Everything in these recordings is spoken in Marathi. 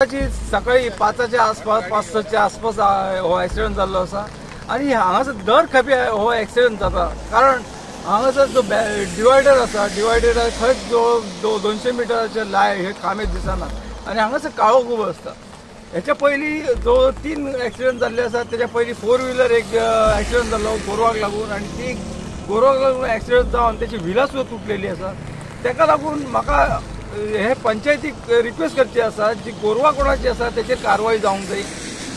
सकाळी 5च्या आसपास 5:30च्या आसपास हो ॲक्सिडेंट जाल्लो आसा आणि हांगासर दर खेपे हो ॲक्सिडेंट जाता. कारण हांगासर जो डिवायडर आसा डिवायडराक खंयच जो 200 मिटराचे हे खांबे दिसनात आणि हांगासर काळो खूब आसता. हेच्या पयलीं जो 3 ॲक्सिडेंट जाल्ले आसा तेच्या पयलीं 4 व्हिलर एक ॲक्सिडेंट जाल्लो गोरवाक लागून आणि ती गोरवाक लागून ॲक्सिडेंट जावन त्याची व्हिलां सुद्दां तुटलेली आसा. ताका लागून म्हाका हे पंचायतीक रिक्वेस्ट करची आसा जी गोरवां कोणाची आसा तेचेर कारवाई जावंक जाय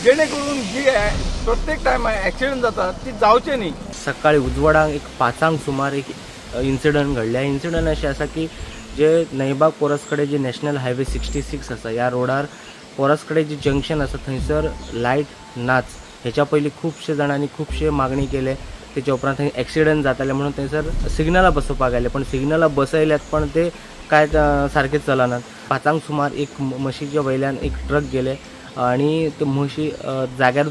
जेणे करून जी प्रत्येक टायम ॲक्सिडेंट जाता ती जावचे न्ही. सकाळी उजवाडाक एक 5 सुमार एक इन्सिडंट घडले. इन्सिडंट अशें आसा की जे नैबाग पोरस कडेन जे नॅशनल हायवे 66 आसा ह्या रोडार पोरस कडेन जे जंक्शन आसा थंयसर लायट नाच. हेच्या पयलीं खुबशे जाणांनी खुबशे मागणी केले. तेच्या उपरांत थंय ॲक्सिडेंट जाताले म्हणून थंयसर सिग्नलां बसोवपाक आयले पण सिग्नलां बसयल्यात पण ते काय सारखे चलनात. 5 सुमार एक म्हशीच्या वयल्यान एक ट्रक गेले आणि ते म्हशी जाग्यार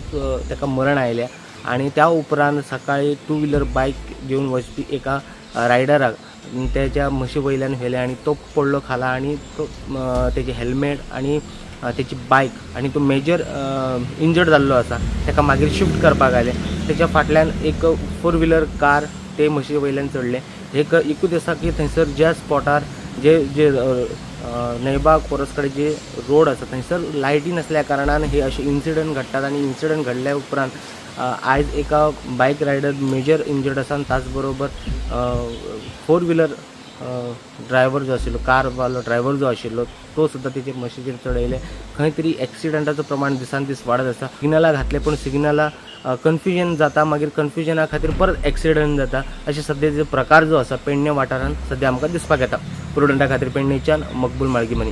ताका मरण आयलें आणि त्या उपरांत सकाळी 2 व्हिलर बायक घेवन वचपी एका रायडराक त्याच्या म्हशी वयल्यान व्हेले आणि तो पडलो खाला आणि तो तेजे हेल्मेट आणि त्याची बायक आणि तो मेजर इंजर्ड जाल्लो आसा. ताका मागीर शिफ्ट करपाक आयले. तेच्या फाटल्यान एक 4 व्हिलर कार ते म्हशी वयल्यान चडले. एकूच आसा की थंयसर ज्या स्पॉटार जे नैबाग पोरस कडेन जे रोड आसा थंयसर लायटी नसल्या कारणान हे असे इन्सिडंट घडटात आणि इन्सिडंट घडल्या उपरांत आयज एका बायक रायडर मेजर इंजर्ड आसा आणि ताच बरोबर 4 व्हिलर ड्रायव्हर जो आशिल्लो कारवालो ड्रायव्हर जो आशिल्लो तो सुद्दां तेचेर म्हशीचेर चडयले. खंय तरी ॲक्सिडंटाचो प्रमाण दिसान दीस वाडत आसा. सिग्नलां घातले पण सिग्नलां कन्फ्युजन जाता मागीर कन्फ्युजना खातीर परत ॲक्सिडंट जाता. अशे सद्याचे प्रकार जो आसा पेडणे वाठारांत सद्या आमकां दिसपाक येता. प्रुडंटा खातीर पेडणेच्यान मकबूल माळगीमनी.